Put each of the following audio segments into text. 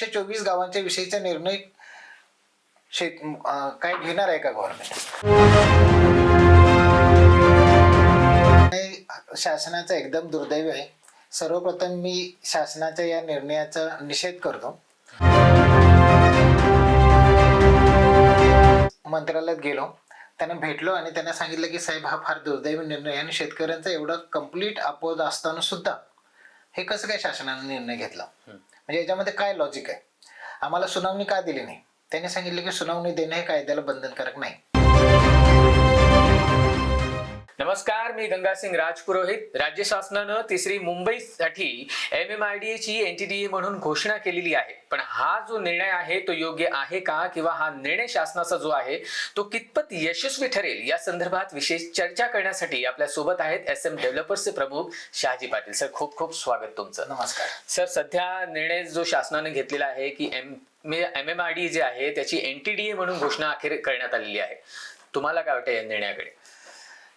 124 गावांच्या विषयीचा निर्णय काय घेणार आहे का गव्हर्नमेंट? शासनाचा एकदम दुर्दैव आहे. सर्वप्रथम मी शासनाच्या या निर्णयाचा निषेध करतो. मंत्रालयात गेलो, त्यांना भेटलो आणि त्यांना सांगितलं की साहेब हा फार दुर्दैवी निर्णय आणि शेतकऱ्यांचा एवढा कंप्लीट अपोज असताना सुद्धा हे कसं काय शासनाने निर्णय घेतला, म्हणजे याच्यामध्ये काय लॉजिक आहे? आम्हाला सुनावणी का दिली नाही? त्यांनी सांगितलं की सुनावणी देणे हे कायद्याला बंधनकारक नाही. नमस्कार, मी गंगासिंग राजपुरोहित. राज्य शासनानं तिसरी मुंबईसाठी MMRDA ची NTDA म्हणून घोषणा केलेली आहे. पण हा जो निर्णय आहे तो योग्य आहे का, किंवा हा निर्णय शासनाचा जो आहे तो कितपत यशस्वी ठरेल, या संदर्भात विशेष चर्चा करण्यासाठी आपल्या सोबत आहेत SM डेव्हलपर्सचे प्रमुख शहाजी पाटील. सर, खूप खूप स्वागत तुमचं. नमस्कार सर. सध्या निर्णय जो शासनाने घेतलेला आहे की MMRDA जे आहे त्याची NTDA म्हणून घोषणा अखेर करण्यात आलेली आहे, तुम्हाला काय वाटतं या निर्णयाकडे?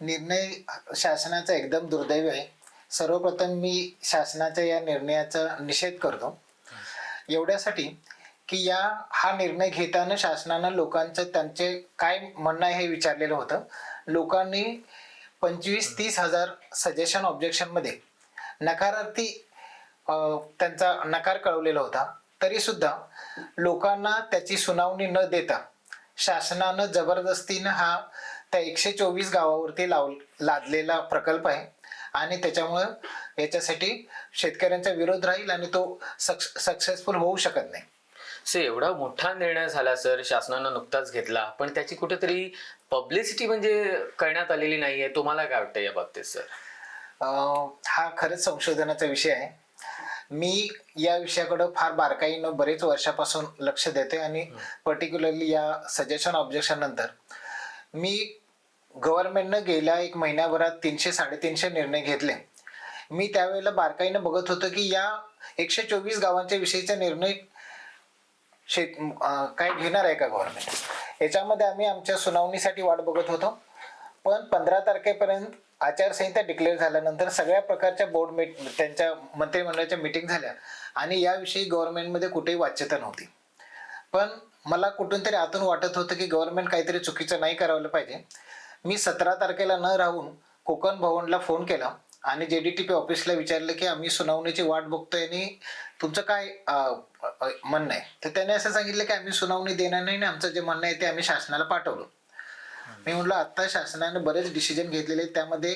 निर्णय शासनाचा एकदम दुर्दैव आहे. सर्वप्रथम मी शासनाच्या या निर्णयाचा निषेध करतो, एवढ्यासाठी की हा निर्णय घेताना शासनानं लोकांचं त्यांचे काय म्हणणं आहे हे विचारलेलं होतं. लोकांनी 25-30 हजार सजेशन ऑब्जेक्शन मध्ये नकारार्थी त्यांचा नकार कळवलेला होता. तरी सुद्धा लोकांना त्याची सुनावणी न देता शासनानं जबरदस्तीनं हा त्या 124 गावावरती लादलेला प्रकल्प आहे आणि त्याच्यामुळं याच्यासाठी शेतकऱ्यांचा विरोध राहील आणि तो सक्सेसफुल होऊ शकत नाही. सर, एवढा मोठा निर्णय झाला सर, शासनानं नुकताच घेतला, पण त्याची कुठेतरी पब्लिसिटी म्हणजे करण्यात आलेली नाहीये. तुम्हाला काय वाटतं या बाबतीत सर? हा खरंच संशोधनाचा विषय आहे. मी या विषयाकडे फार बारकाईनं बरेच वर्षापासून लक्ष देते आणि पर्टिक्युलरली या सजेशन ऑब्जेक्शन नंतर मी गव्हर्नमेंटनं गेल्या 1 महिन्याभरात 300-350 निर्णय घेतले. मी त्यावेळेला बारकाईनं बघत होतो की या 124 गावांच्या विषयीचा निर्णय काय घेणार आहे का गव्हर्नमेंट? याच्यामध्ये आम्ही आमच्या सुनावणीसाठी वाट बघत होतो. पण 15 तारखेपर्यंत आचारसंहिता डिक्लेअर झाल्यानंतर सगळ्या प्रकारच्या त्यांच्या मंत्रिमंडळाच्या मीटिंग झाल्या आणि याविषयी गव्हर्नमेंटमध्ये कुठेही वाच्यता नव्हती. पण मला कुठून तरी आतून वाटत होतं की गव्हर्नमेंट काहीतरी चुकीचं नाही करायला पाहिजे. मी 17 तारखेला न राहून कोकण भवनला फोन केला आणि JDTP ऑफिसला विचारलं की आम्ही सुनावणीची वाट बघतोय आणि तुमचं काय म्हणणं आहे? तर त्याने असं सांगितलं की आम्ही सुनावणी देणार नाही आणि आमचं जे म्हणणं आहे ते आम्ही शासनाला पाठवलं. मी म्हटलं आता शासनाने बरेच डिसिजन घेतलेले आहेत, त्यामध्ये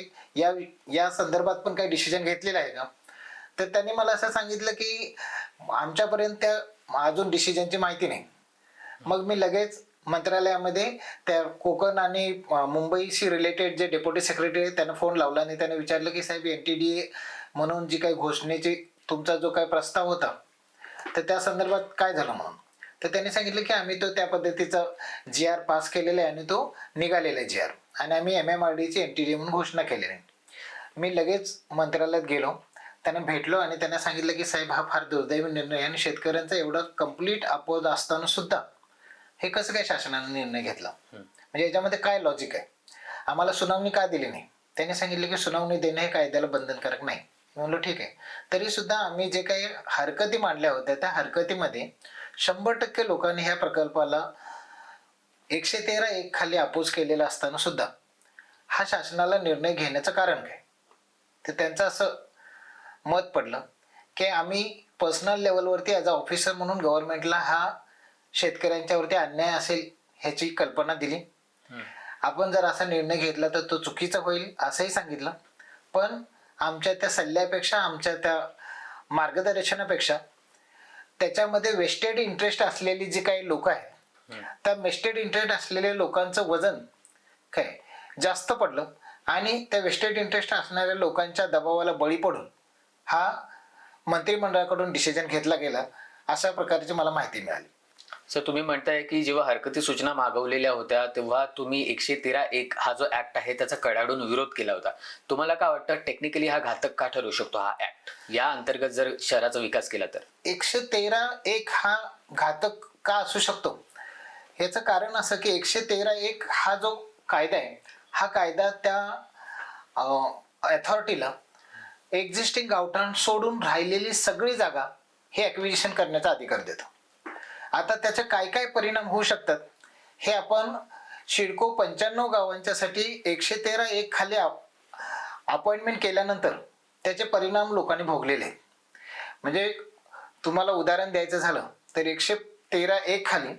या संदर्भात पण काही डिसिजन घेतलेलं आहे का? तर त्यांनी मला असं सांगितलं की आमच्यापर्यंत अजून डिसिजनची माहिती नाही. मग मी लगेच मंत्रालयामध्ये त्या कोकण आणि मुंबईशी रिलेटेड जे डेप्युटी सेक्रेटरी आहेत त्यांना फोन लावला आणि त्याने विचारलं की साहेब NTDA म्हणून जी काही घोषणेची तुमचा जो काही प्रस्ताव होता तर त्या संदर्भात काय झालं म्हणून. तर त्यांनी सांगितलं की आम्ही तो त्या पद्धतीचा GR पास केलेला आहे आणि तो निघालेला आहे GR आणि आम्ही MMRDA ची NTDA म्हणून घोषणा केलेली आहे. मी लगेच मंत्रालयात गेलो, त्यांना भेटलो आणि त्यांना सांगितलं की साहेब हा फार दुर्दैवी निर्णय आणि शेतकऱ्यांचा एवढा कंप्लीट अपोज असताना सुद्धा हे कसं काय शासनाने निर्णय घेतला, म्हणजे याच्यामध्ये काय लॉजिक आहे? आम्हाला सुनावणी का दिली नाही? त्यांनी सांगितलं की सुनावणी देणे हे कायद्याला बंधनकारक नाही. म्हणलो ठीक आहे. तरी सुद्धा आम्ही जे काही हरकती मांडल्या होत्या त्या हरकतीमध्ये 100% लोकांनी ह्या प्रकल्पाला 113(1) खाली अपोज केलेला असताना सुद्धा हा शासनाला निर्णय घेण्याचं कारण काय? तर त्यांचं असं मत पडलं की आम्ही पर्सनल लेवलवरती ॲज अ ऑफिसर म्हणून गव्हर्नमेंटला हा शेतकऱ्यांच्यावरती अन्याय असेल ह्याची कल्पना दिली. आपण जर असा निर्णय घेतला तर तो चुकीचा होईल असंही सांगितलं. पण आमच्या त्या सल्ल्यापेक्षा, आमच्या त्या मार्गदर्शनापेक्षा त्याच्यामध्ये वेस्टेड इंटरेस्ट असलेली जी काही लोक आहेत त्या वेस्टेड इंटरेस्ट असलेल्या लोकांचं वजन काय जास्त पडलं आणि त्या वेस्टेड इंटरेस्ट असणाऱ्या लोकांच्या दबावाला बळी पडून हा मंत्रिमंडळाकडून डिसिजन घेतला गेला, अशा प्रकारची मला माहिती मिळाली. सर, तुम्ही म्हणताय की जेव्हा हरकती सूचना मागवलेल्या होत्या तेव्हा तुम्ही 113(1) हा जो ऍक्ट आहे त्याचा कडाडून विरोध केला होता. तुम्हाला काय वाटतं टेक्निकली हा घातक का ठरू शकतो हा ऍक्ट, या अंतर्गत जर शहराचा विकास केला तर? 113(1) हा घातक का असू शकतो याचं कारण असं की 113(1) हा जो कायदा आहे हा कायदा त्या अथॉरिटीला एक्झिस्टिंग गावठाण सोडून राहिलेली सगळी जागा हे ॲक्विजिशन करण्याचा अधिकार देतो. आता त्याचे काय काय परिणाम होऊ शकतात हे आपण सिडको 95 गावांच्यासाठी 113(1) खाली अपॉइंटमेंट केल्यानंतर त्याचे परिणाम लोकांनी भोगलेले आहेत. म्हणजे तुम्हाला उदाहरण द्यायचं झालं तर 113(1) खाली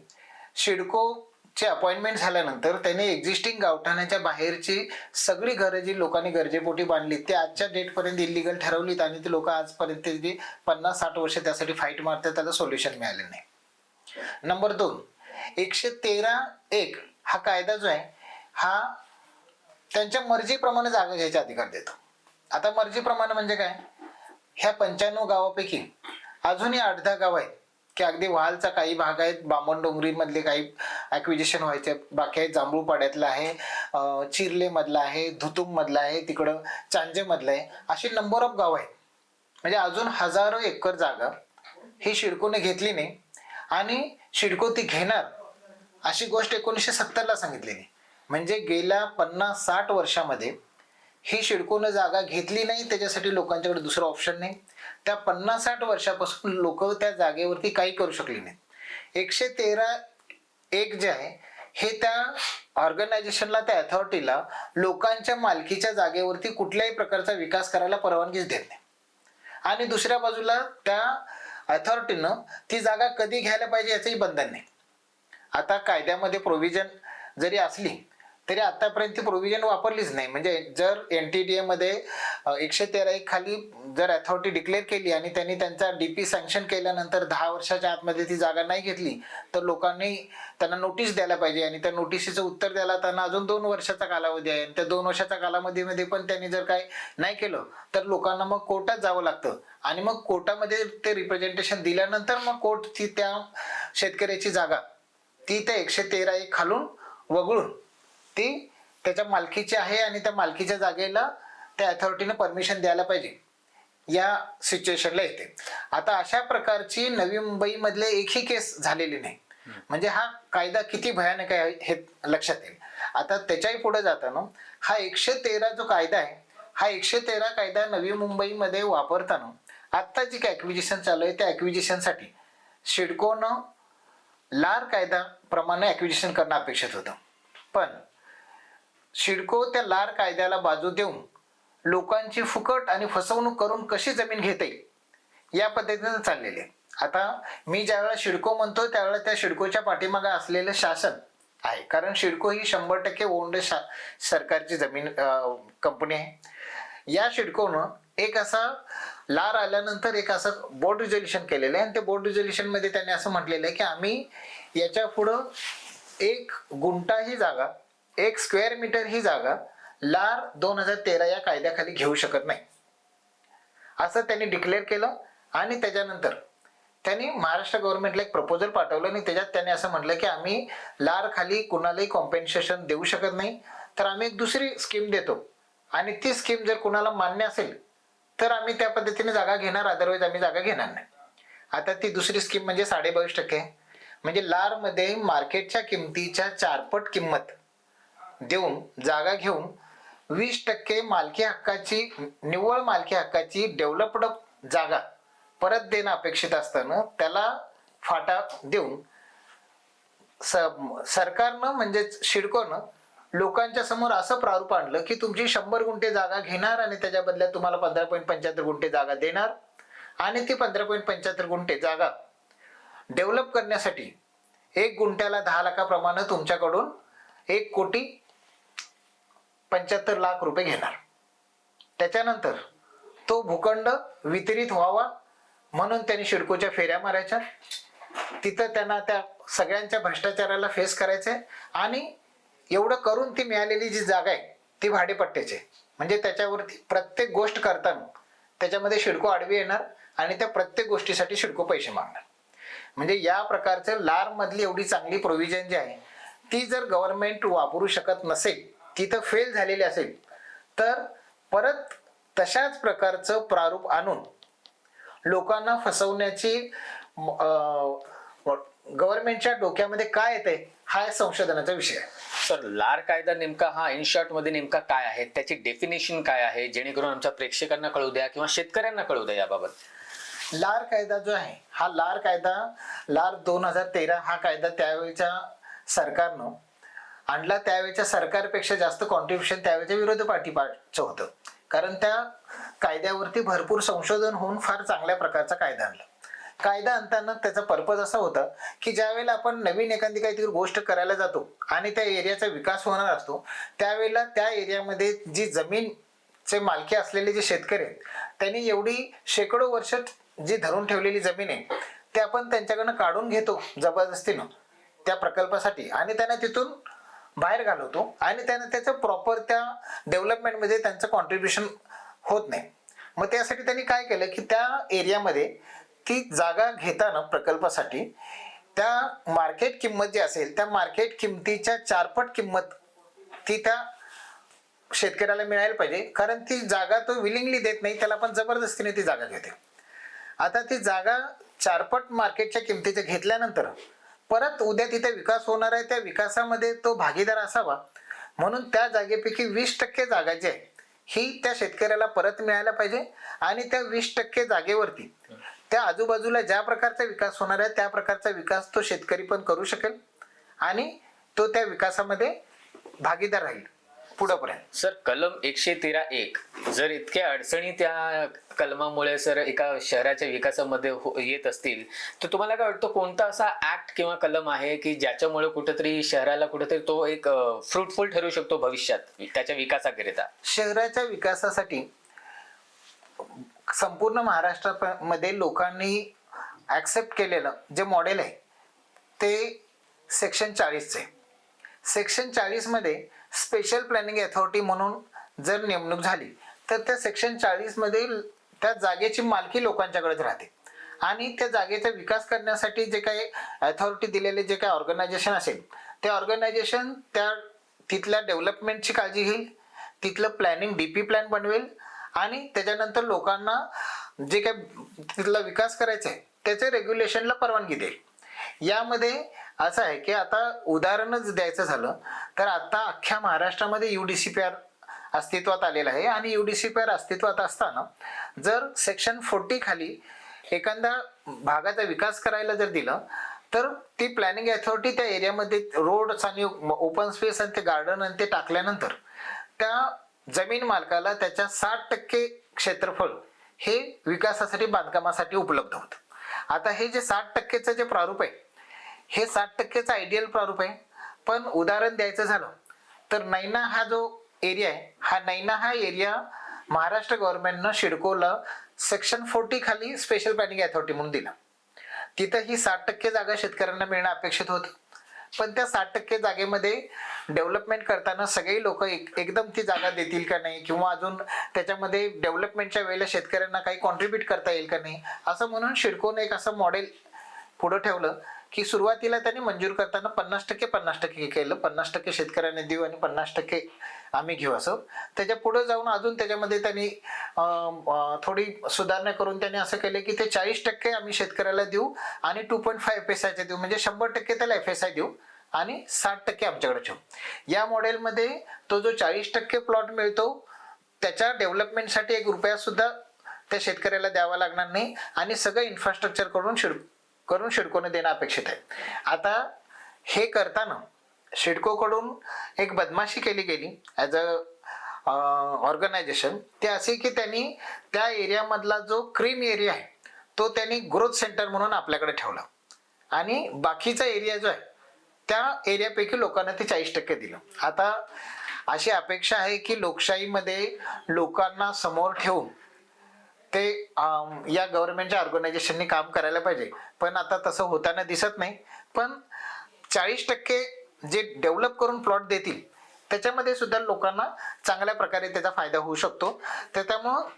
सिडकोचे अपॉइंटमेंट झाल्यानंतर त्यांनी एक्झिस्टिंग गावठाणाच्या बाहेरची सगळी घरं जी लोकांनी गरजेपोटी बांधली ते आजच्या डेटपर्यंत इलिगल ठरवलीत आणि ते लोक आजपर्यंत 50-60 वर्ष त्यासाठी फाईट मारतात, त्याला सोल्युशन मिळाले नाही. नंबर 2, 113(1) हा कायदा जो आहे हा त्यांच्या मर्जीप्रमाणे जागा घ्यायचा अधिकार देतो. आता मर्जीप्रमाणे म्हणजे काय, ह्या 95 गावापैकी अजूनही 8-10 गाव आहेत की अगदी वालचा काही भाग आहेत, बामणडोंगरी मधले काही ॲक्विजिशन व्हायचे, बाकी आहेत जांभूळपाड्यातला आहे, चिर्ले मधला आहे, धुतुम मधला आहे, तिकडं चांजे मधला आहे, अशी नंबर ऑफ गाव आहेत. म्हणजे अजून हजारो एकर जागा ही सिडकोने घेतली नाही आणि सिडको ती घेणार अशी गोष्ट 1970ला सांगितलेली. म्हणजे गेल्या 50-60 वर्षामध्ये ही सिडकोनं जागा घेतली नाही, त्याच्यासाठी लोकांच्याकडे दुसरं ऑप्शन नाही. त्या 50-60 वर्षापासून लोक त्या जागेवरती काही करू शकले नाहीत. 113(1) जे आहे हे त्या ऑर्गनायझेशनला, त्या अथॉरिटीला लोकांच्या मालकीच्या जागेवरती कुठल्याही प्रकारचा विकास करायला परवानगीच देत नाही. आणि दुसऱ्या बाजूला त्या अथॉरिटीनं ती जागा कधी घ्यायला पाहिजे याचंही बंधन नाही. आता कायद्यामध्ये प्रोव्हिजन जरी असली तरी आतापर्यंत ती प्रोव्हिजन वापरलीच नाही. म्हणजे जर NTDA मध्ये 113(1) खाली जर अथॉरिटी डिक्लेअर केली आणि त्यांनी त्यांचा DP सँक्शन केल्यानंतर 10 वर्षाच्या आतमध्ये ती जागा नाही घेतली तर लोकांनी त्यांना नोटीस द्यायला पाहिजे आणि त्या नोटिसीचं उत्तर द्यायला त्यांना अजून 2 वर्षाचा कालावधी आहे. आणि त्या 2 वर्षाच्या कालावधीमध्ये पण त्यांनी जर काय नाही केलं तर लोकांना मग कोर्टात जावं लागतं आणि मग कोर्टामध्ये ते रिप्रेझेंटेशन दिल्यानंतर मग कोर्ट ती त्या शेतकऱ्याची जागा ती त्या 113(1) खालून वगळून ती त्याच्या मालकीची आहे आणि त्या मालकीच्या जागेला त्या अथॉरिटीने परमिशन द्यायला पाहिजे, या सिच्युएशनला येते. आता अशा प्रकारची नवी मुंबई मधले एकही केस झालेली नाही. म्हणजे हा कायदा किती भयानक आहे हे लक्षात येईल. आता त्याच्याही पुढे जाताना हा 113 जो कायदा आहे हा 113 कायदा नवी मुंबईमध्ये वापरताना आता जी काय ॲक्विजिशन चालू आहे त्या ॲक्विजिशनसाठी सिडकोनं लार कायदा प्रमाणे ॲक्विजिशन करणं अपेक्षित होतं. पण सिडको त्या लार कायद्याला बाजू देऊन लोकांची फुकट आणि फसवणूक करून कशी जमीन घेता येईल या पद्धतीने चाललेली आहे. आता मी ज्यावेळेला सिडको म्हणतो त्यावेळेला त्या सिडकोच्या पाठीमागे असलेलं शासन आहे, कारण सिडको ही 100% ओन्ड सरकारची जमीन कंपनी आहे. या सिडकोनं एक असा लार आल्यानंतर एक असं बोर्ड रिझोल्युशन केलेलं आहे आणि त्या बोर्ड रिझोल्युशन मध्ये त्यांनी असं म्हटलेलं आहे की आम्ही याच्या पुढं 1 गुंठा ही जागा, 1 स्क्वेअर मीटर ही जागा लार 2013 या कायद्याखाली घेऊ शकत नाही असं त्यांनी डिक्लेअर केलं. आणि त्याच्यानंतर त्यांनी महाराष्ट्र गव्हर्नमेंटला एक प्रपोजल पाठवलं आणि त्याच्यात त्यांनी असं म्हटलं की आम्ही लार खाली कुणालाही कॉम्पेन्सेशन देऊ शकत नाही, तर आम्ही एक दुसरी स्कीम देतो आणि ती स्कीम जर कुणाला मान्य असेल तर आम्ही त्या पद्धतीने जागा घेणार, अदरवाईज आम्ही जागा घेणार नाही. आता ती दुसरी स्कीम म्हणजे 22.5%, म्हणजे लार मध्ये मार्केटच्या किमतीच्या 4 पट किंमत देऊन जागा घेऊन 20% मालकी हक्काची, निव्वळ मालकी हक्काची डेव्हलप्ड जागा परत देणं अपेक्षित असताना त्याला फाटा देऊन सरकारनं म्हणजे सिडकोनं लोकांच्या समोर असं प्रारूप आणलं की तुमची 100 गुंठे जागा घेणार आणि त्याच्या बदल्यात तुम्हाला 15.75 गुंठे जागा देणार आणि ती 15.75 गुंठे जागा डेव्हलप करण्यासाठी 1 गुंठ्याला 10 लाखाप्रमाणे तुमच्याकडून 1,75,00,000 रुपये घेणार. त्याच्यानंतर तो भूखंड वितरित व्हावा म्हणून त्यांनी सिडकोच्या फेऱ्या मारायच्या, तिथं त्यांना त्या सगळ्यांच्या भ्रष्टाचाराला फेस करायचंय आणि एवढं करून ती मिळालेली जी जागा आहे ती भाडेपट्ट्याची, म्हणजे त्याच्यावरती प्रत्येक गोष्ट करताना त्याच्यामध्ये सिडको आडवी येणार आणि त्या प्रत्येक गोष्टीसाठी सिडको पैसे मागणार. म्हणजे या प्रकारचं लार मधली एवढी चांगली प्रोव्हिजन जी आहे ती जर गव्हर्नमेंट वापरू शकत नसेल, ती तर फेल झालेली असेल, तर परत तशाच प्रकारचं प्रारूप आणून लोकांना फसवण्याची गव्हर्नमेंटच्या डोक्यामध्ये काय येते हा संशोधनाचा विषय आहे. सर, लार कायदा नेमका हा इन शॉर्ट मध्ये नेमका काय आहे, त्याची डेफिनेशन काय आहे, जेणेकरून आमच्या प्रेक्षकांना कळू द्या किंवा शेतकऱ्यांना कळू द्या याबाबत. लार कायदा जो आहे हा लार 2013 हा कायदा त्यावेळेच्या सरकारनं आणला. त्यावेळेच्या सरकारपेक्षा जास्त कॉन्ट्रीब्युशन त्यावेळेच्या विरोधी पार्टीचं होतं, कारण त्या कायद्यावरती भरपूर संशोधन होऊन फार चांगल्या प्रकारचा कायदा आणला. कायदा आणताना त्याचा पर्पज असा होता की ज्यावेळेला आपण नवीन एखादी काहीतरी गोष्ट करायला जातो आणि त्या एरियाचा विकास होणार असतो, त्यावेळेला त्या एरियामध्ये जी जमीनचे मालकी असलेले जे शेतकरी आहेत त्यांनी एवढी शेकडो वर्ष जी धरून ठेवलेली जमीन आहे ते आपण त्यांच्याकडनं काढून घेतो जबरदस्तीनं त्या प्रकल्पासाठी आणि त्यांना तिथून बाहेर घालवतो आणि त्यांना त्याचं प्रॉपर त्या डेव्हलपमेंटमध्ये त्यांचं कॉन्ट्रीब्युशन होत नाही. मग त्यासाठी त्यांनी काय केलं की त्या एरियामध्ये ती जागा घेताना प्रकल्पासाठी त्या मार्केट किंमत जी असेल त्या मार्केट किमतीच्या 4 पट किंमत ती त्या शेतकऱ्याला मिळायला पाहिजे, कारण ती जागा तो विलिंगली देत नाही, त्याला पण जबरदस्तीने ती जागा घेते. आता ती जागा 4 पट मार्केटच्या किमतीच्या घेतल्यानंतर परत उद्या तिथे विकास होणार आहे, त्या विकासामध्ये तो भागीदार असावा म्हणून त्या जागेपैकी 20% जागा जी आहे ही त्या शेतकऱ्याला परत मिळायला पाहिजे आणि त्या 20% जागेवरती त्या आजूबाजूला ज्या प्रकारचा विकास होणार आहे त्या प्रकारचा विकास तो शेतकरी पण करू शकेल आणि तो त्या विकासामध्ये भागीदार राहील पुढेपर्यंत. सर, कलम 113(1) जर इतक्या अडचणी त्या कलमामुळे सर एका शहराच्या विकासामध्ये येत असतील तर तुम्हाला काय वाटतं कोणता असा ऍक्ट किंवा कलम आहे की ज्याच्यामुळे कुठेतरी शहराला कुठेतरी तो एक फ्रुटफुल ठरू शकतो भविष्यात त्याच्या विकासाकरिता? शहराच्या विकासासाठी संपूर्ण महाराष्ट्रामध्ये लोकांनी ऍक्सेप्ट केलेलं जे मॉडेल आहे ते सेक्शन 40 आहे. सेक्शन 40 मध्ये स्पेशल प्लॅनिंग अथॉरिटी म्हणून जर नेमणूक झाली तर त्या सेक्शन 40 मध्ये त्या जागेची मालकी लोकांच्याकडेच राहते आणि त्या जागेचा विकास करण्यासाठी जे काही अथॉरिटी दिलेले जे काही ऑर्गनायझेशन असेल ते ऑर्गनायझेशन त्या तिथल्या डेव्हलपमेंटची काळजी घेईल, तिथलं प्लॅनिंग डीपी प्लॅन बनवेल आणि त्याच्यानंतर लोकांना जे काही तिथला विकास करायचा आहे त्याचे रेग्युलेशनला परवानगी देईल. यामध्ये असं आहे की आता उदाहरणच द्यायचं झालं तर आता अख्ख्या महाराष्ट्रामध्ये UDCPR अस्तित्वात आलेला आहे आणि UDCPR अस्तित्वात असताना जर सेक्शन 40 खाली एखाद्या भागाचा विकास करायला जर दिलं तर ती प्लॅनिंग अथॉरिटी त्या एरियामध्ये रोड्स आणि ओपन स्पेस आणि ते गार्डन आणि ते टाकल्यानंतर त्या जमीन मालकाला त्याच्या 60% क्षेत्रफळ हे विकासासाठी बांधकामासाठी उपलब्ध होतं. आता हे जे 60%चं जे प्रारूप आहे हे 60%चं आयडियल प्रारूप आहे, पण उदाहरण द्यायचं झालं तर नैना हा जो एरिया आहे नैना हा एरिया महाराष्ट्र गव्हर्नमेंटनं सिडकोला सेक्शन 40 खाली स्पेशल प्लॅनिंग अथॉरिटी म्हणून दिला. तिथं ही 60% जागा शेतकऱ्यांना मिळणं अपेक्षित होतं, पण त्या 60% जागेमध्ये डेव्हलपमेंट करताना सगळे लोक एकदम ती जागा देतील का नाही किंवा अजून त्याच्यामध्ये डेव्हलपमेंटच्या वेळेला शेतकऱ्यांना काही कॉन्ट्रीब्यूट करता येईल का नाही असं म्हणून सिडकोने एक असं मॉडेल पुढे ठेवलं की सुरुवातीला त्यांनी मंजूर करताना 50% केलं, 50% शेतकऱ्यांना देऊ आणि 50% आम्ही घेऊ असं. त्याच्या पुढे जाऊन अजून त्याच्यामध्ये त्यांनी थोडी सुधारणा करून त्यांनी असं केलं की ते 40% आम्ही शेतकऱ्याला देऊ आणि 2.5 FSI देऊ, म्हणजे 100% त्याला FSI देऊ आणि 60% आमच्याकडे ठेवू. या मॉडेलमध्ये तो जो 40% प्लॉट मिळतो त्याच्या डेव्हलपमेंटसाठी 1 रुपया सुद्धा त्या शेतकऱ्याला द्यावा लागणार नाही आणि सगळं इन्फ्रास्ट्रक्चर करून सिडकोने देणं अपेक्षित आहे. आता हे करताना सिडकोकडून एक बदमाशी केली गेली ॲज अ ऑर्गनायझेशन, ते असे की त्यांनी त्या एरियामधला जो क्रीम एरिया आहे तो त्यांनी ग्रोथ सेंटर म्हणून आपल्याकडे ठेवला आणि बाकीचा एरिया जो आहे त्या एरियापैकी लोकांना ते 40% दिलं. आता अशी अपेक्षा आहे की लोकशाहीमध्ये लोकांना समोर ठेवून ते या गव्हर्नमेंटच्या ऑर्गनायझेशननी काम करायला पाहिजे, पण आता तसं होताना दिसत नाही. पण 40% जे डेव्हलप करून प्लॉट देतील त्याच्यामध्ये सुद्धा लोकांना चांगल्या प्रकारे त्याचा फायदा होऊ शकतो. त्यामुळं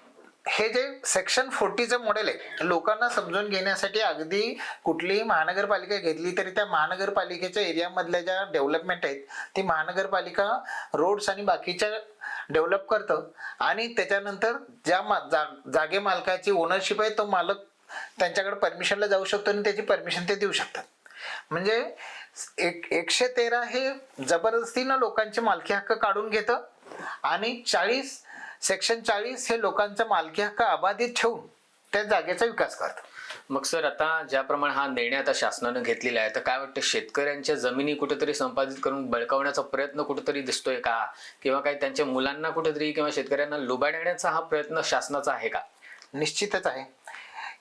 हे जे सेक्शन 40चं मॉडेल आहे लोकांना समजून घेण्यासाठी अगदी कुठलीही महानगरपालिका घेतली तरी त्या महानगरपालिकेच्या एरियामधल्या ज्या डेव्हलपमेंट आहेत ती महानगरपालिका रोड्स आणि बाकीच्या डेव्हलप करतं आणि त्याच्यानंतर ज्या जागे मालकाची ओनरशिप आहे तो मालक त्यांच्याकडे परमिशनला जाऊ शकतो आणि त्याची परमिशन ते देऊ शकतात. म्हणजे 113 हे जबरदस्तीनं लोकांचे मालकी हक्क काढून घेतं आणि सेक्शन 40 हे लोकांचा मालकी हक्क अबाधित ठेवून त्या जागेचा विकास करतात. मग सर, आता ज्याप्रमाणे हा निर्णय आता शासनानं घेतलेला आहे, तर काय वाटतं, शेतकऱ्यांच्या जमिनी कुठेतरी संपादित करून बळकावण्याचा प्रयत्न कुठेतरी दिसतोय का, किंवा काही त्यांच्या मुलांना कुठेतरी किंवा शेतकऱ्यांना लुबाडण्याचा हा प्रयत्न शासनाचा आहे का? निश्चितच आहे.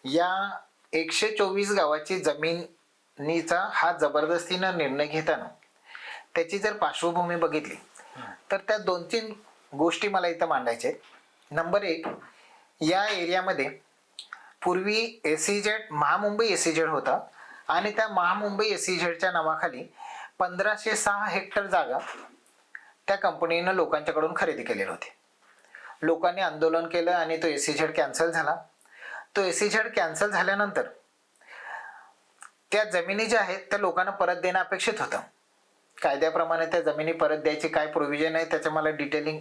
या 124 गावाची जमिनीचा हा जबरदस्तीनं निर्णय घेताना त्याची जर पार्श्वभूमी बघितली तर त्या 2-3 गोष्टी मला इथं मांडायच्या आहेत. नंबर 1, या एरियामध्ये पूर्वी SEZ महामुंबई SEZ होता आणि त्या महामुंबई SEZच्या नावाखाली 1506 हेक्टर जागा त्या कंपनीनं लोकांच्याकडून खरेदी केलेली होती. लोकांनी आंदोलन केलं आणि तो SEZ कॅन्सल झाला. तो SEZ कॅन्सल झाल्यानंतर त्या जमिनी ज्या आहेत त्या लोकांना परत देणं अपेक्षित होतं. कायद्याप्रमाणे त्या जमिनी परत द्यायची काय प्रोव्हिजन आहे त्याचं मला डिटेलिंग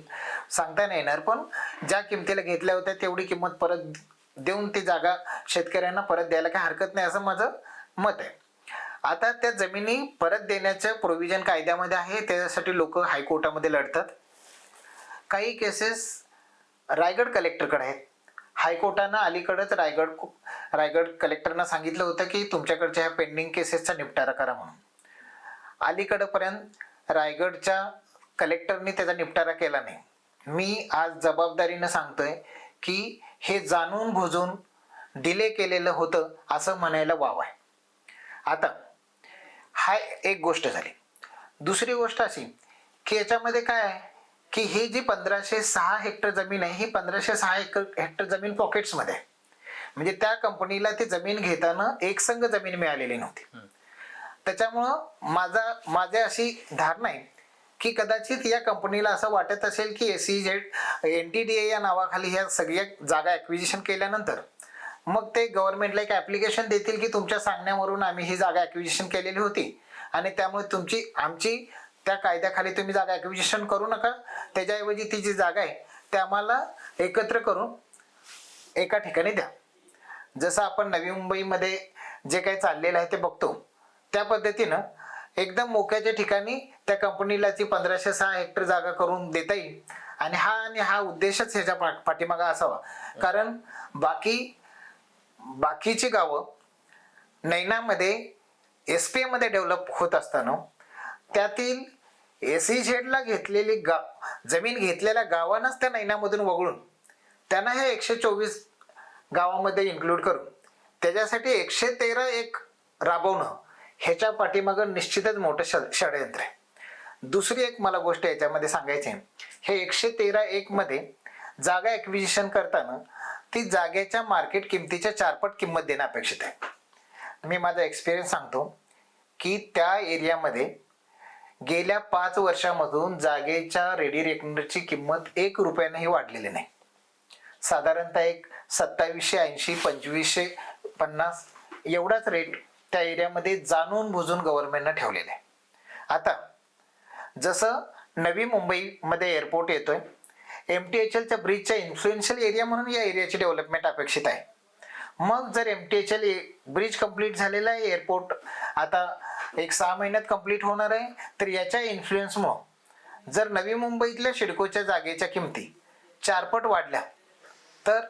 सांगता नाही येणार, पण ज्या किमतीला घेतल्या होत्या तेवढी किंमत परत देऊन ती जागा शेतकऱ्यांना परत द्यायला काही हरकत नाही असं माझं मत आहे. आता त्या जमिनी परत देण्याचं प्रोव्हिजन कायद्यामध्ये आहे, त्याच्यासाठी लोक हायकोर्टामध्ये लढतात. काही केसेस रायगड कलेक्टरकडे आहेत. हायकोर्टानं अलीकडंच रायगड कलेक्टरना सांगितलं होतं की तुमच्याकडच्या ह्या पेंडिंग केसेसचा निपटारा करा म्हणून. अलीकडपर्यंत रायगडच्या कलेक्टरनी त्याचा निपटारा केला नाही. मी आज जबाबदारीनं सांगतोय की हे जाणून बुजून डिले केलेलं होतं असं म्हणायला वाव आहे. आता हा एक गोष्ट झाली. दुसरी गोष्ट अशी की याच्यामध्ये काय आहे की हे जी 1506 हेक्टर जमीन आहे ही 1506 हेक्टर जमीन पॉकेट्समध्ये आहे. म्हणजे त्या कंपनीला ती जमीन घेताना एकसंघ जमीन मिळालेली नव्हती. त्याच्यामुळं माझी अशी धारणा आहे की कदाचित या कंपनीला असं वाटत असेल की SEZ NTDA या नावाखाली ह्या सगळ्या जागा ॲक्विजिशन केल्यानंतर मग ते गव्हर्नमेंटला एक ॲप्लिकेशन देतील की तुमच्या सांगण्यावरून आम्ही ही जागा ॲक्विजिशन केलेली होती आणि त्यामुळे आमची त्या कायद्याखाली तुम्ही जागा ॲक्विजिशन करू नका, त्याच्याऐवजी ती जी जागा आहे ते आम्हाला एकत्र करून एका ठिकाणी द्या. जसं आपण नवी मुंबईमध्ये जे काही चाललेलं आहे ते बघतो त्या पद्धतीनं एकदम मोक्याच्या ठिकाणी त्या कंपनीला ती 1506 हेक्टर जागा करून देता येईल. आणि हा उद्देशच ह्याच्या पाठीमागा असावा. कारण बाकीची गावं नैनामध्ये SPA मध्ये डेव्हलप होत असताना त्यातील SEZला घेतलेली जमीन घेतलेल्या गावांनाच त्या नैनामधून वगळून त्यांना हे 124 गावामध्ये इन्क्लूड करून त्याच्यासाठी 113 एक राबवणं ह्याच्या पाठीमागं निश्चितच मोठं षडयंत्र आहे. दुसरी एक मला गोष्ट याच्यामध्ये सांगायची आहे, हे 113 मध्ये जागा ॲक्विजिशन करताना ती जागेच्या मार्केट किमतीच्या 4 पट किंमत देणं अपेक्षित आहे. मी माझा एक्सपिरियन्स सांगतो की त्या एरियामध्ये गेल्या 5 वर्षामधून जागेच्या रेडी रेकनरची किंमत 1 रुपयानेही वाढलेली नाही. साधारणतः एक 2780-2550 एवढाच रेट त्या एरियामध्ये जाणून बुजून गव्हर्नमेंटनं ठेवलेलं आहे. आता जसं नवी मुंबईमध्ये एअरपोर्ट येतोय, MTHLच्या ब्रिजच्या इन्फ्लुएन्शियल एरिया म्हणून या एरियाची डेव्हलपमेंट अपेक्षित आहे. मग जर MTHL ब्रिज कंप्लीट झालेला आहे, एअरपोर्ट आता एक 6 महिन्यात कंप्लीट होणार आहे, तर याच्या इन्फ्लुएन्समुळे जर नवी मुंबईतल्या सिडकोच्या जागेच्या किमती 4 पट वाढल्या तर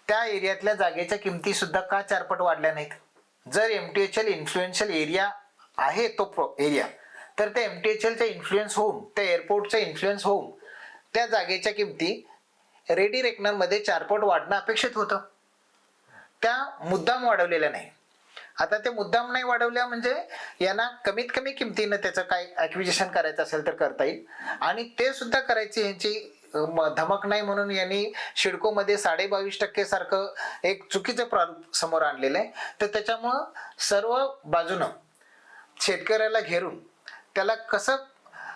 त्या एरियातल्या जागेच्या किमती सुद्धा का 4 पट वाढल्या नाहीत? जर MTHL इन्फ्लुएन्शियल एरिया आहे तो एरिया, तर त्या MTHLचा इन्फ्लुएन्स होऊन त्या एअरपोर्टचा इन्फ्लुएन्स होऊन त्या जागेच्या किमती रेडी रेकनरमध्ये 4 पट वाढणं अपेक्षित होतं. त्या मुद्दाम वाढवलेल्या नाही. आता ते मुद्दाम नाही वाढवल्या म्हणजे यांना कमीत कमी किमतीनं त्याचं काय ॲक्विजिशन करायचं असेल तर करता येईल. आणि ते सुद्धा करायची यांची धमक नाही म्हणून यांनी सिडकोमध्ये 22.5% सारखं एक चुकीचं प्रारूप समोर आणलेलं आहे. तर त्याच्यामुळं सर्व बाजूनं शेतकऱ्याला घेरून त्याला कसं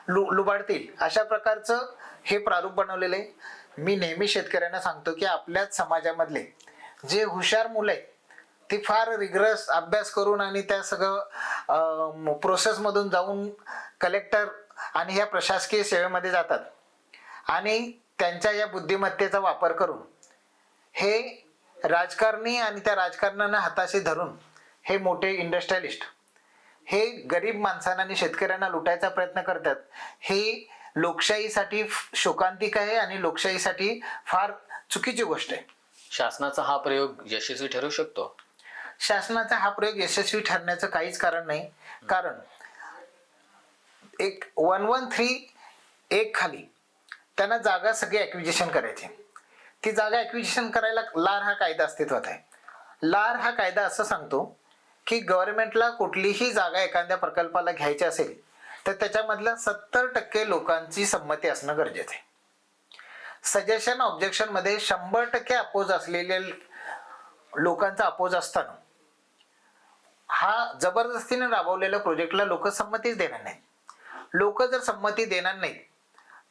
लुबाडतील अशा प्रकारचं हे प्रारूप बनवलेलं आहे. मी नेहमी शेतकऱ्यांना सांगतो की आपल्याच समाजामधले जे हुशार मुलं आहेत ती फार रिग्रस अभ्यास करून आणि त्या सगळं प्रोसेसमधून जाऊन कलेक्टर आणि ह्या प्रशासकीय सेवेमध्ये जातात आणि त्यांच्या या बुद्धिमत्तेचा वापर करून हे राजकारणी आणि त्या राजकारणांना हाताशी धरून हे मोठे इंडस्ट्रियलिस्ट हे गरीब माणसांना आणि शेतकऱ्यांना लुटायचा प्रयत्न करतात. हे लोकशाहीसाठी शोकांतिक आहे आणि लोकशाहीसाठी फार चुकीची गोष्ट आहे. शासनाचा हा प्रयोग यशस्वी ठरू शकतो? शासनाचा हा प्रयोग यशस्वी ठरण्याचं काहीच कारण नाही. कारण एक 113 खाली त्यांना जागा सगळी ऍक्विजिशन करायची. ती जागा ऍक्विजिशन करायला लार हा कायदा अस्तित्वात आहे. लार हा कायदा असं सांगतो की गव्हर्नमेंटला कुठलीही जागा एखाद्या प्रकल्पाला घ्यायची असेल तर त्याच्यामधलं 70% लोकांची संमती असणं गरजेचं आहे. सजेशन ऑब्जेक्शन मध्ये 100% अपोज असलेले लोकांचा अपोज असताना हा जबरदस्तीने राबवलेल्या प्रोजेक्टला लोक संमतीच देणार नाही. लोक जर संमती देणार नाही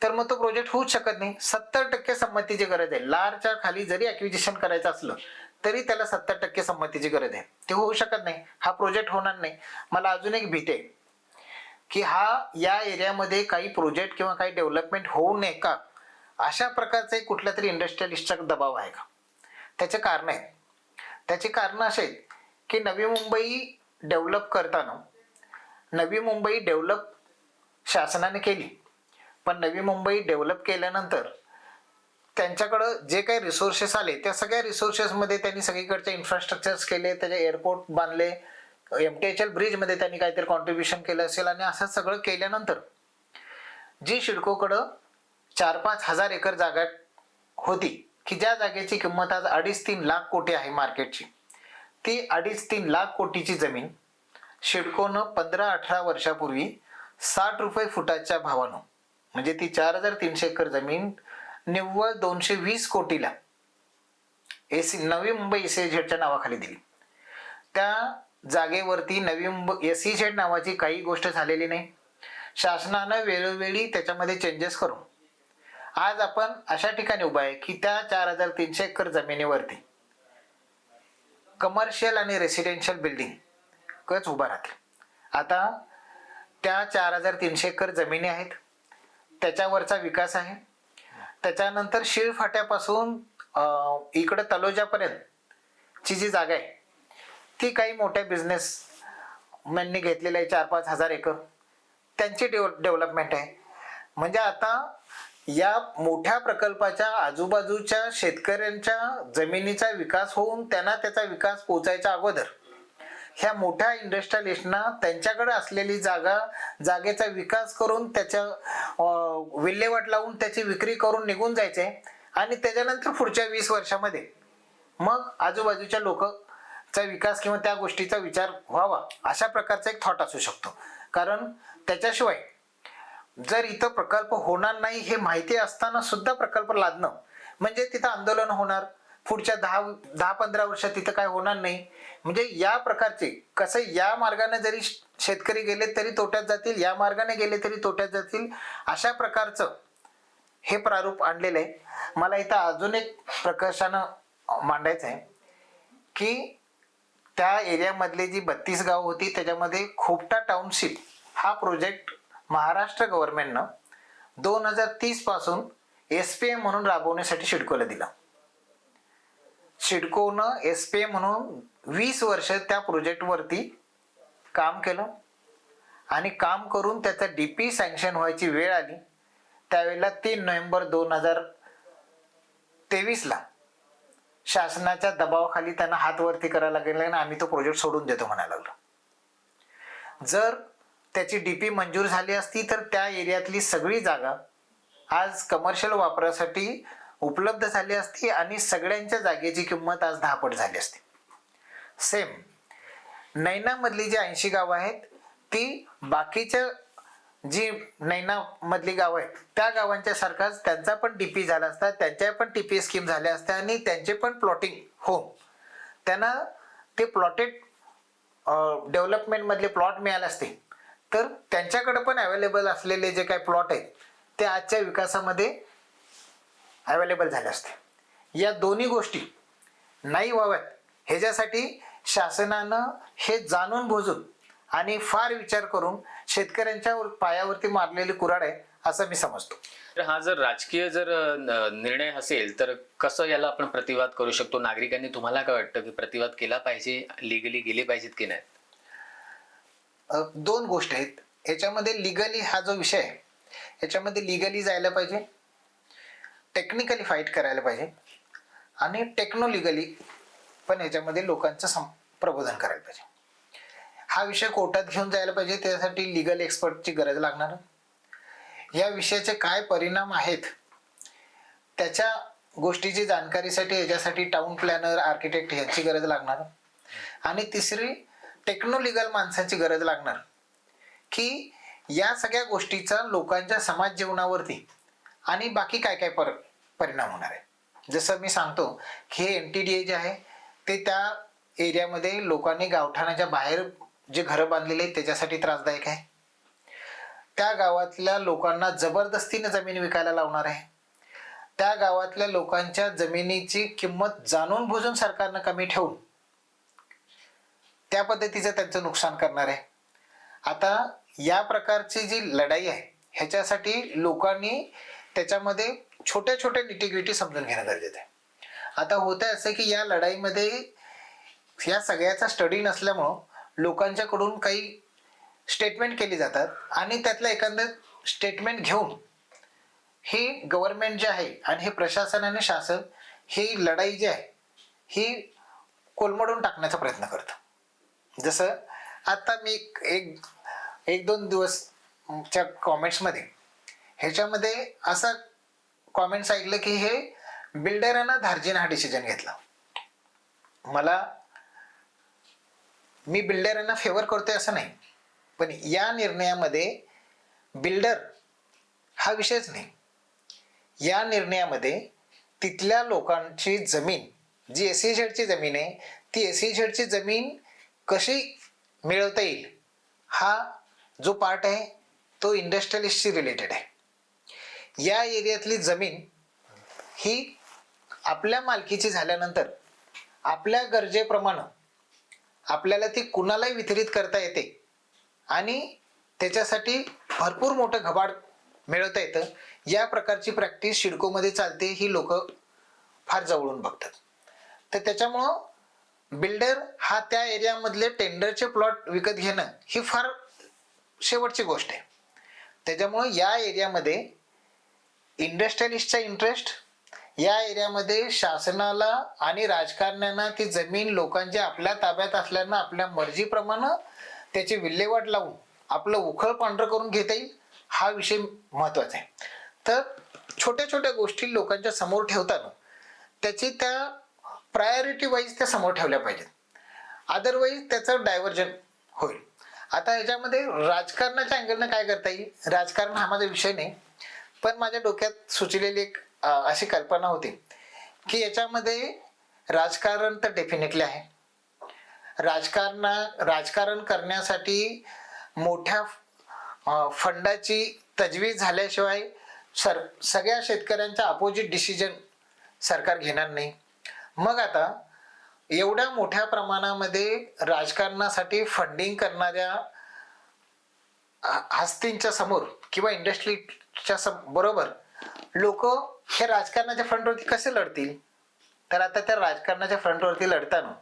तर मग तो प्रोजेक्ट होऊच शकत नाही. 70% संमतीची गरज आहे. लारच्या खाली जरी ऍक्विजिशन करायचं असलं तरी त्याला 70% संमतीची गरज आहे. ते होऊ शकत नाही. हा प्रोजेक्ट होणार नाही. मला अजून एक भीती आहे की या एरियामध्ये काही प्रोजेक्ट किंवा काही डेव्हलपमेंट होऊ नये का, अशा प्रकारचा एक कुठल्या तरी इंडस्ट्रियलिस्टचा दबाव आहे का? त्याचे कारण आहेत. त्याची कारण असे आहेत की नवी मुंबई डेव्हलप करताना नवी मुंबई डेव्हलप शासनाने केली, पण नवी मुंबई डेव्हलप केल्यानंतर त्यांच्याकडं जे काही रिसोर्सेस आले त्या सगळ्या रिसोर्सेसमध्ये त्यांनी सगळीकडचे इन्फ्रास्ट्रक्चर्स केले, त्याचे एअरपोर्ट बांधले, MTHL ब्रिजमध्ये त्यांनी काहीतरी कॉन्ट्रीब्युशन केलं असेल. आणि असं सगळं केल्यानंतर जी सिडकोकडं 4-5 हजार एकर जागा होती की ज्या जागेची किंमत आज 2.5-3 लाख कोटी आहे मार्केटची, ती 2.5-3 लाख कोटीची जमीन सिडकोनं 15-18 वर्षापूर्वी 60 रुपये फुटाच्या भावानं, म्हणजे ती 4,300 एकर जमीन निव्वळ 220 कोटीला नवी मुंबई SEZच्या नावाखाली दिली. त्या जागेवरती नवी मुंबई SEZ नावाची काही गोष्ट झालेली नाही. शासनानं वेळोवेळी त्याच्यामध्ये चेंजेस करून आज आपण अशा ठिकाणी उभा आहे की त्या 4,300 एकर जमिनीवरती कमर्शियल आणि रेसिडेन्शियल बिल्डिंग कच उभा राहतील. आता त्या 4,300 एकर जमिनी आहेत, त्याच्यावरचा विकास आहे. त्याच्यानंतर शिळफाट्यापासून इकडं तलोजापर्यंत ची जी जागा आहे ती काही मोठ्या बिझनेसमॅननी घेतलेली आहे. 4-5 हजार एकर त्यांची डेव्हलपमेंट आहे. म्हणजे आता या मोठ्या प्रकल्पाच्या आजूबाजूच्या शेतकऱ्यांच्या जमिनीचा विकास होऊन त्यांना त्याचा विकास पोचायच्या अगोदर ह्या मोठ्या इंडस्ट्रियलिस्टना त्यांच्याकडे असलेली जागेचा विकास करून त्याच्या विल्हेवाट लावून त्याची विक्री करून निघून जायचे. आणि त्याच्यानंतर पुढच्या 20 वर्षामध्ये मग आजूबाजूच्या लोकचा विकास किंवा त्या गोष्टीचा विचार व्हावा, अशा प्रकारचा एक थॉट असू शकतो. कारण त्याच्याशिवाय जर इथं प्रकल्प होणार नाही हे माहिती असताना सुद्धा प्रकल्प लादणं म्हणजे तिथं आंदोलन होणार, पुढच्या 10-15 वर्षात तिथं काय होणार नाही. म्हणजे या प्रकारचे कसं या मार्गाने जरी शेतकरी गेले तरी तोट्यात जातील, या मार्गाने गेले तरी तोट्यात जातील, अशा प्रकारचं हे प्रारूप आणलेलं आहे. मला इथं अजून एक प्रकर्षानं मांडायचं आहे की त्या एरियामधली जी 32 गाव होती त्याच्यामध्ये खोपटा टाउनशिप हा प्रोजेक्ट महाराष्ट्र गव्हर्नमेंटनं 2030 पासून SPM म्हणून राबवण्यासाठी सिडकोला दिला. सिडकोनं SPM म्हणून 20 वर्ष त्या प्रोजेक्टवरती काम केलं आणि काम करून त्याचा DP सँक्शन व्हायची वेळ आली त्यावेळेला 3 नोव्हेंबर 2023ला शासनाच्या दबावाखाली त्यांना हात वरती करायला लागले आणि आम्ही तो प्रोजेक्ट सोडून देतो म्हणायला लागलो. जर त्याची DP मंजूर झाली असती तर त्या एरियातली सगळी जागा आज कमर्शियल वापरासाठी उपलब्ध झाली असती आणि सगळ्यांच्या जागेची किंमत आज 10 पट झाली असती. सेम नैना मधली जी 80 गावं आहेत ती बाकीच्या जी नैना मधली गावं आहेत त्या गावांच्या सारखाच त्यांचा पण DP झाला असता, त्यांच्या पण TP स्कीम झाल्या असत्या आणि त्यांचे पण प्लॉटिंग होम त्यांना ते प्लॉटेड डेव्हलपमेंट मधले प्लॉट मिळाले असते तर त्यांच्याकडे पण अवेलेबल असलेले जे काही प्लॉट आहेत ते आजच्या विकासामध्ये अवेलेबल झाले असते. या दोन्ही गोष्टी नाही व्हाव्यात ह्याच्यासाठी शासनानं हे जाणून बुजून आणि फार विचार करून शेतकऱ्यांच्या पायावरती मारलेली कुऱ्हाड आहे असं मी समजतो. तर हा जर राजकीय निर्णय असेल तर कसं याला आपण प्रतिवाद करू शकतो? नागरिकांनी तुम्हाला काय वाटतं की प्रतिवाद केला पाहिजे, लिगली गेले पाहिजेत की नाही? 2 गोष्टी आहेत याच्यामध्ये. लिगली हा जो विषय आहे याच्यामध्ये लिगली जायला पाहिजे, टेक्निकली फाईट करायला पाहिजे आणि टेक्नॉलिकली पण ह्याच्यामध्ये लोकांचं प्रबोधन करायला पाहिजे. हा विषय कोर्टात घेऊन जायला पाहिजे. त्यासाठी लिगल एक्सपर्टची गरज लागणार. या विषयाचे काय परिणाम आहेत त्याच्या गोष्टीची जाणकारीसाठी याच्यासाठी टाउन प्लॅनर, आर्किटेक्ट ह्यांची गरज लागणार. आणि तिसरी टेक्नॉलिगल माणसांची गरज लागणार की या सगळ्या गोष्टीचा लोकांच्या समाज जीवनावरती आणि बाकी काय काय परिणाम होणार आहे. जसं मी सांगतो की हे NTDA जे आहे ते त्या एरियामध्ये लोकांनी गावठाणाच्या बाहेर जे घरं बांधलेले आहेत त्याच्यासाठी त्रासदायक आहे. त्या गावातल्या लोकांना जबरदस्तीने जमीन विकायला लावणार आहे. त्या गावातल्या लोकांच्या जमिनीची किंमत जाणून बुजून सरकारनं कमी ठेवून त्या पद्धतीचं त्यांचं नुकसान करणार आहे. आता या प्रकारची जी लढाई आहे ह्याच्यासाठी लोकांनी त्याच्यामध्ये छोट्या छोट्या निटीग्रिटी समजून घेणं गरजेचं आहे. आता होतं असं की या लढाईमध्ये या सगळ्याचा स्टडी नसल्यामुळं लोकांच्याकडून काही स्टेटमेंट केली जातात आणि त्यातलं एखादं स्टेटमेंट घेऊन ही गव्हर्नमेंट जे आहे आणि हे प्रशासन आणि शासन ही लढाई जी आहे ही कोलमडून टाकण्याचा प्रयत्न करतं. जसं आता मी एक दोन दिवसच्या कॉमेंट्समध्ये ह्याच्यामध्ये असं कॉमेंट्स ऐकलं की हे बिल्डरांना धार्जिन हा डिसिजन घेतला. मी बिल्डरांना फेवर करतोय असं नाही, पण या निर्णयामध्ये बिल्डर हा विषयच नाही. या निर्णयामध्ये तिथल्या लोकांची जमीन जी SEZची जमीन आहे ती SEZची जमीन कशी मिळवता येईल हा जो पार्ट आहे तो इंडस्ट्रियलिस्टशी रिलेटेड आहे. या एरियातली जमीन ही आपल्या मालकीची झाल्यानंतर आपल्या गरजेप्रमाणे आपल्याला ती कुणालाही वितरित करता येते आणि त्याच्यासाठी भरपूर मोठं घबाड मिळवता येतं. या प्रकारची प्रॅक्टिस सिडकोमध्ये चालते. ही लोक फार जवळून बघतात. तर त्याच्यामुळं बिल्डर हा त्या एरियामधले टेंडरचे प्लॉट विकत घेणं ही फार शेवटची गोष्ट आहे. त्याच्यामुळं या एरियामध्ये इंडस्ट्रियलिस्टचा इंटरेस्ट, या एरियामध्ये शासनाला आणि राजकारण्यांना ती जमीन लोकांच्या आपल्या ताब्यात असल्यानं आपल्या मर्जीप्रमाणे त्याची विल्हेवाट लावून आपलं उखळ पांढरं करून घेता येईल हा विषय महत्वाचा आहे. तर छोट्या छोट्या गोष्टी लोकांच्या समोर ठेवताना त्याची त्या प्रायोरिटी वाईज त्या समोर ठेवल्या पाहिजेत. अदरवाईज त्याचं डायव्हर्जन होईल. आता ह्याच्यामध्ये राजकारणाच्या अँगलनं काय करता येईल, राजकारण हा माझा विषय नाही, पण माझ्या डोक्यात सुचलेली एक अशी कल्पना होती की याच्यामध्ये राजकारण तर डेफिनेटली आहे. राजकारण करण्यासाठी मोठ्या फंडाची तजवीज झाल्याशिवाय सगळ्या शेतकऱ्यांचा अपोजिट डिसिजन सरकार घेणार नाही. मग आता एवढ्या मोठ्या प्रमाणामध्ये राजकारणासाठी फंडिंग करणाऱ्या हस्तींच्या समोर किंवा इंडस्ट्रीच्या बरोबर लोक हे राजकारणाच्या फ्रंटवरती कसे लढतील. तर आता त्या राजकारणाच्या फ्रंटवरती लढताना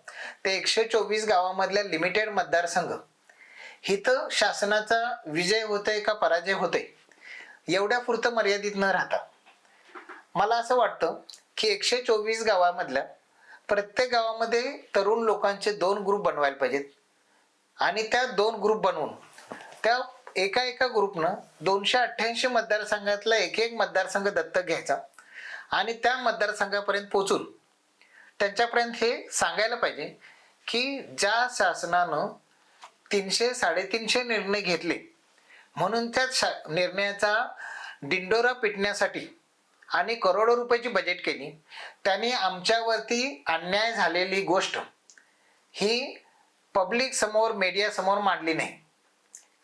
ते 124 गावामधल्या लिमिटेड मतदारसंघ हिथं शासनाचा विजय होतोय का पराजय होतोय एवढ्या पुरतं मर्यादित न राहता मला असं वाटतं की 124 गावामधल्या प्रत्येक गावामध्ये तरुण लोकांचे 2 ग्रुप बनवायला पाहिजेत आणि त्या 2 ग्रुप बनवून त्या एका ग्रुपनं 288 मतदारसंघातला एक मतदारसंघ दत्तक घ्यायचा आणि त्या मतदारसंघापर्यंत पोहोचून त्यांच्यापर्यंत हे सांगायला पाहिजे की ज्या शासनानं 300-350 निर्णय घेतले म्हणून त्या निर्णयाचा डिंडोरा पिटण्यासाठी आणि करोडो रुपयाची बजेट केली, त्यांनी आमच्यावरती अन्याय झालेली गोष्ट ही पब्लिक समोर मीडिया समोर मांडली नाही.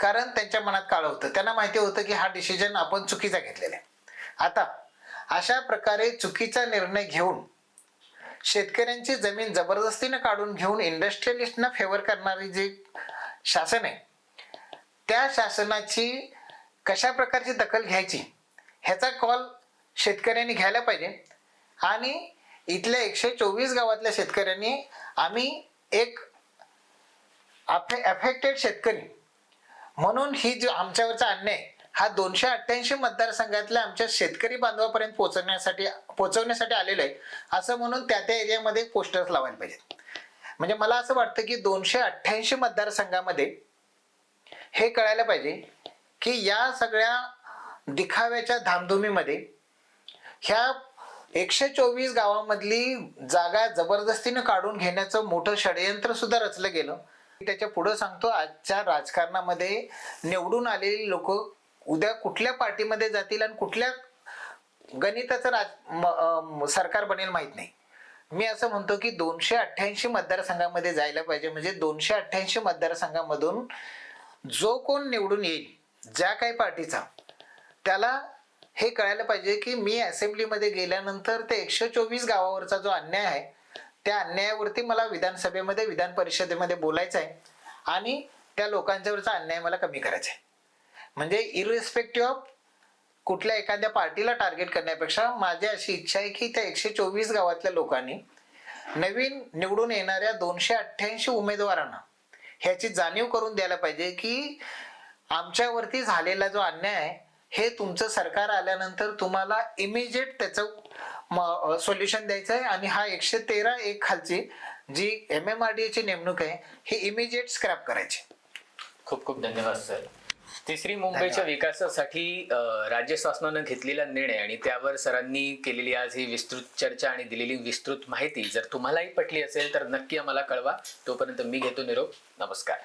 कारण त्यांच्या मनात काळं होतं. त्यांना माहिती होतं की हा डिसिजन आपण चुकीचा घेतलेला आहे. आता अशा प्रकारे चुकीचा निर्णय घेऊन शेतकऱ्यांची जमीन जबरदस्तीने काढून घेऊन इंडस्ट्रियलिस्टना फेवर करणारी जे शासन आहे त्या शासनाची कशा प्रकारची दखल घ्यायची ह्याचा कॉल शेतकऱ्यांनी घ्यायला पाहिजे. आणि इथल्या 124 गावातल्या शेतकऱ्यांनी आम्ही एक अफेक्टेड शेतकरी म्हणून ही जो आमच्यावरचा अन्याय हा 288 मतदारसंघातल्या आमच्या शेतकरी बांधवापर्यंत पोहोचवण्यासाठी आलेलं आहे असं म्हणून त्या एरियामध्ये पोस्टर्स लावायला पाहिजेत. म्हणजे मला असं वाटतं की 288 मतदारसंघामध्ये हे कळायला पाहिजे की या सगळ्या दिखाव्याच्या धामधुमीमध्ये ह्या 124 गावामधली जागा जबरदस्तीनं काढून घेण्याचं मोठं षडयंत्र सुद्धा रचलं गेलं. त्याच्या पुढे सांगतो, आजच्या राजकारणामध्ये निवडून आलेली लोक उद्या कुठल्या पार्टीमध्ये जातील आणि कुठल्या गणिताचं सरकार बनेल माहित नाही. मी असं म्हणतो की 288 मतदारसंघामध्ये जायला पाहिजे. म्हणजे 288 मतदारसंघामधून जो कोण निवडून येईल ज्या काही पार्टीचा, त्याला हे कळायला पाहिजे की मी असेंब्लीमध्ये गेल्यानंतर ते 124 गावावरचा जो अन्याय आहे त्या अन्यायावरती मला विधानसभेमध्ये विधान परिषदेमध्ये बोलायचं आहे आणि त्या लोकांच्यावरचा अन्याय मला कमी करायचा आहे. म्हणजे इरिस्पेक्टिव्ह ऑफ कुठल्या एखाद्या पार्टीला टार्गेट करण्यापेक्षा माझी अशी इच्छा आहे की त्या 124 गावातल्या लोकांनी नवीन निवडून येणाऱ्या 288 उमेदवारांना ह्याची जाणीव करून द्यायला पाहिजे की आमच्यावरती झालेला जो अन्याय आहे हे तुमचं सरकार आल्यानंतर तुम्हाला इमिजिएट त्याचं सोल्युशन द्यायचं आहे आणि हा 113(1) खालची जी MMRDA ची नेमणूक आहे ही इमिजिएट स्क्रॅप करायची. खूप खूप धन्यवाद सर. तिसरी मुंबईच्या विकासासाठी राज्य शासनानं घेतलेला निर्णय आणि त्यावर सरांनी केलेली आज ही विस्तृत चर्चा आणि दिलेली विस्तृत माहिती जर तुम्हालाही पटली असेल तर नक्की आम्हाला कळवा. तोपर्यंत मी घेतो निरोप. नमस्कार.